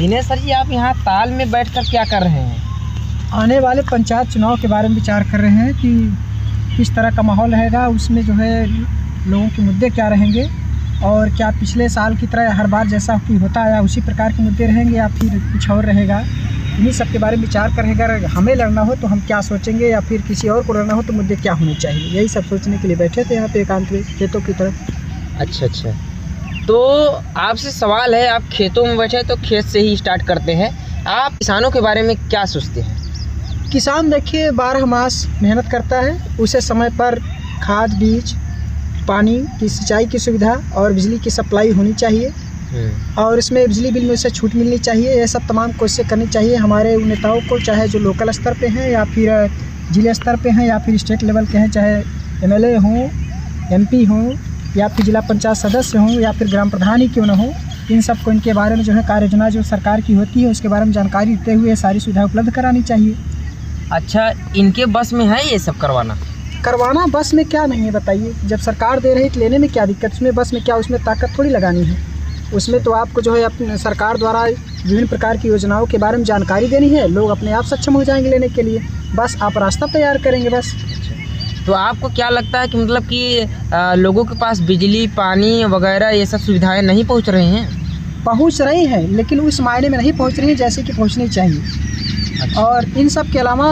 Dinesh sir जी, आप यहाँ ताल में बैठकर क्या कर रहे हैं? आने वाले पंचायत चुनाव के बारे में विचार कर रहे हैं कि किस तरह का माहौल रहेगा, उसमें जो है लोगों के मुद्दे क्या रहेंगे और क्या पिछले साल की तरह हर बार जैसा कि होता आया उसी प्रकार के मुद्दे रहेंगे या फिर कुछ और रहेगा। इन्हीं सब के बारे में विचार कर रहे हैं। अगर हमें लड़ना हो तो हम क्या सोचेंगे या फिर किसी और को लड़ना हो तो मुद्दे क्या होने चाहिए, यही सब सोचने के लिए बैठे थे यहाँ पे एकांत में खेतों की तरफ। अच्छा, तो आपसे सवाल है, आप खेतों में बैठे तो खेत से ही स्टार्ट करते हैं। आप किसानों के बारे में क्या सोचते हैं? किसान देखिए 12 मास मेहनत करता है, उसे समय पर खाद बीज पानी की सिंचाई की सुविधा और बिजली की सप्लाई होनी चाहिए और इसमें बिजली बिल में उसे छूट मिलनी चाहिए। ये सब तमाम कोशिशें करनी चाहिए हमारे उन नेताओं को, चाहे जो लोकल स्तर पे हैं या फिर जिले स्तर पे हैं या फिर स्टेट लेवल के हैं, चाहे MLA हों, MP हों या फिर जिला पंचायत सदस्य हों या फिर ग्राम प्रधान ही क्यों न हो। इन सब को इनके बारे में जो है कार्य योजना जो सरकार की होती है उसके बारे में जानकारी देते हुए सारी सुविधा उपलब्ध करानी चाहिए। अच्छा, इनके बस में है ये सब करवाना बस में क्या नहीं है बताइए? जब सरकार दे रही है तो लेने में क्या दिक्कत? उसमें बस में क्या, उसमें ताकत थोड़ी लगानी है। उसमें तो आपको जो है अपने सरकार द्वारा विभिन्न प्रकार की योजनाओं के बारे में जानकारी देनी है, लोग अपने आप सक्षम हो जाएंगे लेने के लिए, बस आप रास्ता तैयार करेंगे बस। तो आपको क्या लगता है कि मतलब कि लोगों के पास बिजली पानी वगैरह ये सब सुविधाएं नहीं पहुंच रही हैं? पहुंच रही हैं लेकिन उस मायने में नहीं पहुंच रही हैं जैसे कि पहुंचनी चाहिए। अच्छा। और इन सब के अलावा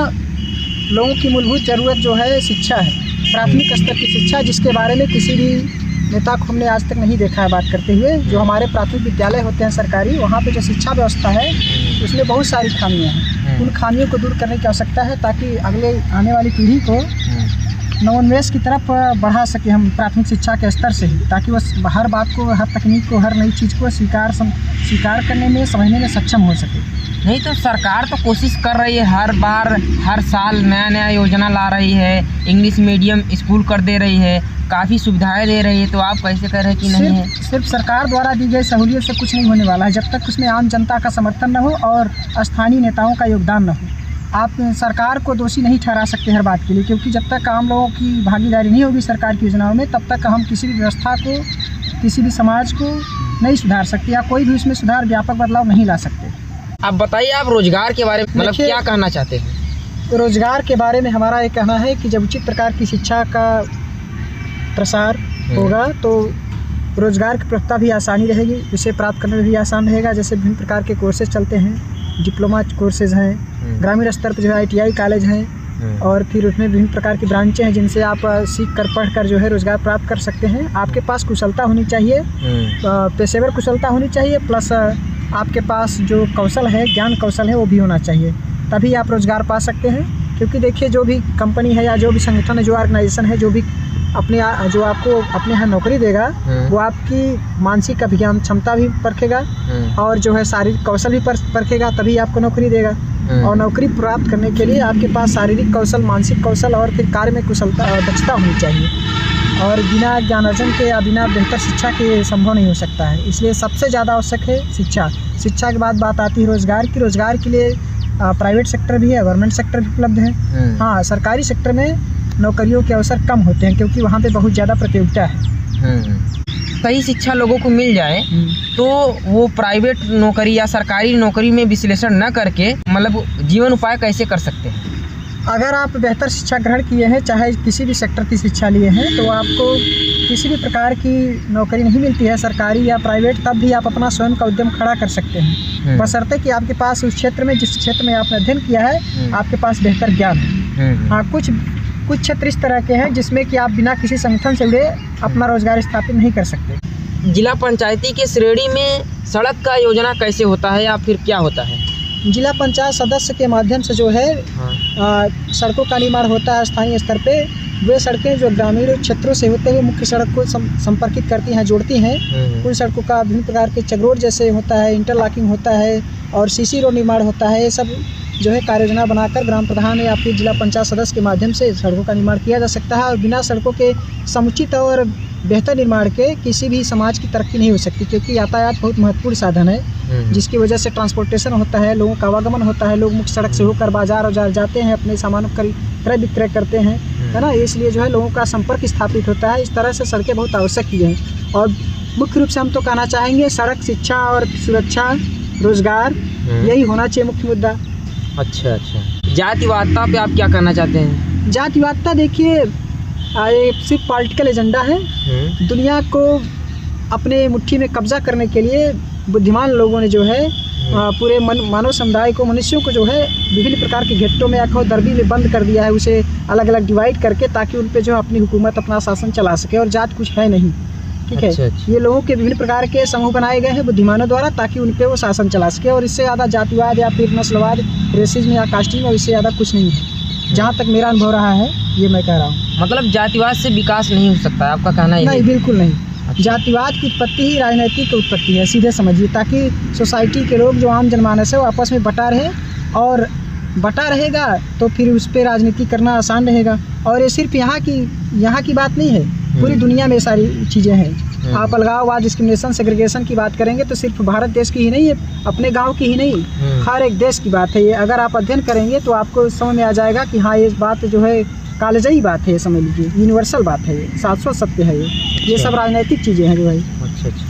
लोगों की मूलभूत ज़रूरत जो है शिक्षा है, प्राथमिक स्तर की शिक्षा, जिसके बारे में किसी भी नेता को हमने आज तक नहीं देखा है बात करते हुए। जो हमारे प्राथमिक विद्यालय होते हैं सरकारी, वहाँ पे जो शिक्षा व्यवस्था है उसमें बहुत सारी खामियाँ हैं। उन खामियों को दूर करने की आवश्यकता है ताकि अगले आने वाली पीढ़ी को नवोन्मेष की तरफ बढ़ा सके हम प्राथमिक शिक्षा के स्तर से ही, ताकि वह हर बात को, हर तकनीक को, हर नई चीज़ को स्वीकार करने में, समझने में सक्षम हो सके। नहीं तो सरकार तो कोशिश कर रही है, हर बार हर साल नया योजना ला रही है, इंग्लिश मीडियम स्कूल कर दे रही है, काफ़ी सुविधाएं दे रही है, तो आप कैसे कह रहे हैं कि नहीं है? सिर्फ सरकार द्वारा दी गई सहूलियत से कुछ नहीं होने वाला है जब तक उसमें आम जनता का समर्थन न हो और स्थानीय नेताओं का योगदान न हो। आप सरकार को दोषी नहीं ठहरा सकते हर बात के लिए, क्योंकि जब तक आम लोगों की भागीदारी नहीं होगी सरकार की योजनाओं में, तब तक हम किसी भी व्यवस्था को, किसी भी समाज को नहीं सुधार सकते या कोई भी उसमें सुधार, व्यापक बदलाव नहीं ला सकते। आप बताइए, आप रोजगार के बारे में मतलब क्या कहना चाहते हैं? रोजगार के बारे में हमारा ये कहना है कि जब उचित प्रकार की शिक्षा का प्रसार होगा तो रोजगार की प्राप्तता भी आसानी रहेगी, उसे प्राप्त करने में भी आसान रहेगा। जैसे विभिन्न प्रकार के कोर्सेज चलते हैं, डिप्लोमा कोर्सेज हैं, ग्रामीण स्तर पर जो है ITI कॉलेज हैं और फिर उसमें विभिन्न प्रकार की ब्रांचें हैं जिनसे आप सीख कर पढ़ कर जो है रोज़गार प्राप्त कर सकते हैं। आपके पास कुशलता होनी चाहिए, पेशेवर कुशलता होनी चाहिए, प्लस आपके पास जो कौशल है, ज्ञान कौशल है वो भी होना चाहिए, तभी आप रोज़गार पा सकते हैं। क्योंकि देखिए जो भी कंपनी है या जो भी संगठन है, जो ऑर्गेनाइजेशन है, जो भी जो आपको अपने यहाँ नौकरी देगा वो आपकी मानसिक अभिज्ञान क्षमता भी परखेगा और जो है शारीरिक कौशल भी परखेगा, तभी आपको नौकरी देगा। और नौकरी प्राप्त करने के लिए आपके पास शारीरिक कौशल, मानसिक कौशल और फिर कार्य में कुशलता और दक्षता होनी चाहिए। और बिना ज्ञान अर्जन के या बिना बेहतर शिक्षा के ये संभव नहीं हो सकता है। इसलिए सबसे ज़्यादा आवश्यक है शिक्षा। शिक्षा के बाद बात आती है रोज़गार की। रोज़गार के लिए प्राइवेट सेक्टर भी है, गवर्नमेंट सेक्टर भी उपलब्ध है। हाँ, सरकारी सेक्टर में नौकरियों के अवसर कम होते हैं क्योंकि वहाँ पे बहुत ज़्यादा प्रतियोगिता है। सही शिक्षा लोगों को मिल जाए तो वो प्राइवेट नौकरी या सरकारी नौकरी में विश्लेषण न करके मतलब जीवन उपाय कैसे कर सकते हैं? अगर आप बेहतर शिक्षा ग्रहण किए हैं, चाहे किसी भी सेक्टर की शिक्षा लिए हैं, तो आपको किसी भी प्रकार की नौकरी नहीं मिलती है, सरकारी या प्राइवेट, तब भी आप अपना स्वयं का उद्यम खड़ा कर सकते हैं, बशर्ते कि आपके पास उस क्षेत्र में, जिस क्षेत्र में आपने अध्ययन किया है, आपके पास बेहतर ज्ञान है। हाँ, कुछ क्षेत्र इस तरह के हैं जिसमें कि आप बिना किसी संगठन से जुड़े अपना रोजगार स्थापित नहीं कर सकते। जिला पंचायती के श्रेणी में सड़क का योजना कैसे होता है या फिर क्या होता है? जिला पंचायत सदस्य के माध्यम से जो है सड़कों का निर्माण होता है स्थानीय स्तर पे। वे सड़कें जो ग्रामीण क्षेत्रों से होते हुए मुख्य सड़क को संपर्कित करती हैं, जोड़ती हैं। उन सड़कों का विभिन्न प्रकार के चगरोड जैसे होता है, इंटरलॉकिंग होता है और CC रोड निर्माण होता है। ये सब जो है कार्य योजना बनाकर ग्राम प्रधान या फिर जिला पंचायत सदस्य के माध्यम से सड़कों का निर्माण किया जा सकता है। और बिना सड़कों के समुचित और बेहतर निर्माण के किसी भी समाज की तरक्की नहीं हो सकती, क्योंकि यातायात बहुत महत्वपूर्ण साधन है जिसकी वजह से ट्रांसपोर्टेशन होता है, लोगों का आवागमन होता है, लोग मुख्य सड़क से होकर बाजार जाते हैं, अपने सामानों का क्रय विक्रय करते हैं, है ना। इसलिए जो है लोगों का संपर्क स्थापित होता है। इस तरह से सड़कें बहुत आवश्यक ही हैं। और मुख्य रूप से हम तो कहना चाहेंगे सड़क, शिक्षा और सुरक्षा रोजगार, यही होना चाहिए मुख्य मुद्दा। अच्छा अच्छा, जातिवादता पे आप क्या कहना चाहते हैं? जातिवादता देखिए ये सिर्फ पॉलिटिकल एजेंडा है। दुनिया को अपने मुट्ठी में कब्जा करने के लिए बुद्धिमान लोगों ने जो है पूरे मानव समुदाय को, मनुष्यों को जो है विभिन्न प्रकार के घेट्टों में या दरबी में बंद कर दिया है, उसे अलग अलग डिवाइड करके, ताकि उन पे जो है अपनी हुकूमत, अपना शासन चला सके। और जात कुछ है नहीं, ठीक है। अच्छा। ये लोगों के विभिन्न प्रकार के समूह बनाए गए हैं बुद्धिमानों द्वारा, ताकि उन पे वो शासन चला सके। और इससे ज़्यादा जातिवाद या फिर नस्लवाद, रेसिज्म या कास्टिज्म, और इससे ज़्यादा कुछ नहीं है, जहाँ तक मेरा अनुभव रहा है, ये मैं कह रहा हूँ। मतलब जातिवाद से विकास नहीं हो सकता है, आपका कहना है? नहीं, बिल्कुल नहीं। जातिवाद की उत्पत्ति ही राजनीतिक उत्पत्ति है, सीधे समझिए, ताकि सोसाइटी के लोग, जो आम जनमानस है, वो आपस में बटा रहे, और बटा रहेगा तो फिर उस पर राजनीति करना आसान रहेगा। और ये सिर्फ यहाँ की बात नहीं है, पूरी दुनिया में सारी चीज़ें हैं। आप अलगाववाद, डिस्क्रिमिनेशन, सेग्रीगेशन की बात करेंगे तो सिर्फ भारत देश की ही नहीं है, अपने गांव की ही नहीं, हर एक देश की बात है ये। अगर आप अध्ययन करेंगे तो आपको समझ में आ जाएगा कि हाँ, ये बात जो है कालजयी बात है, ये समझ लीजिए, यूनिवर्सल बात है, ये शाश्वत सत्य है, ये सब राजनीतिक चीज़ें हैं जो है। अच्छा अच्छा।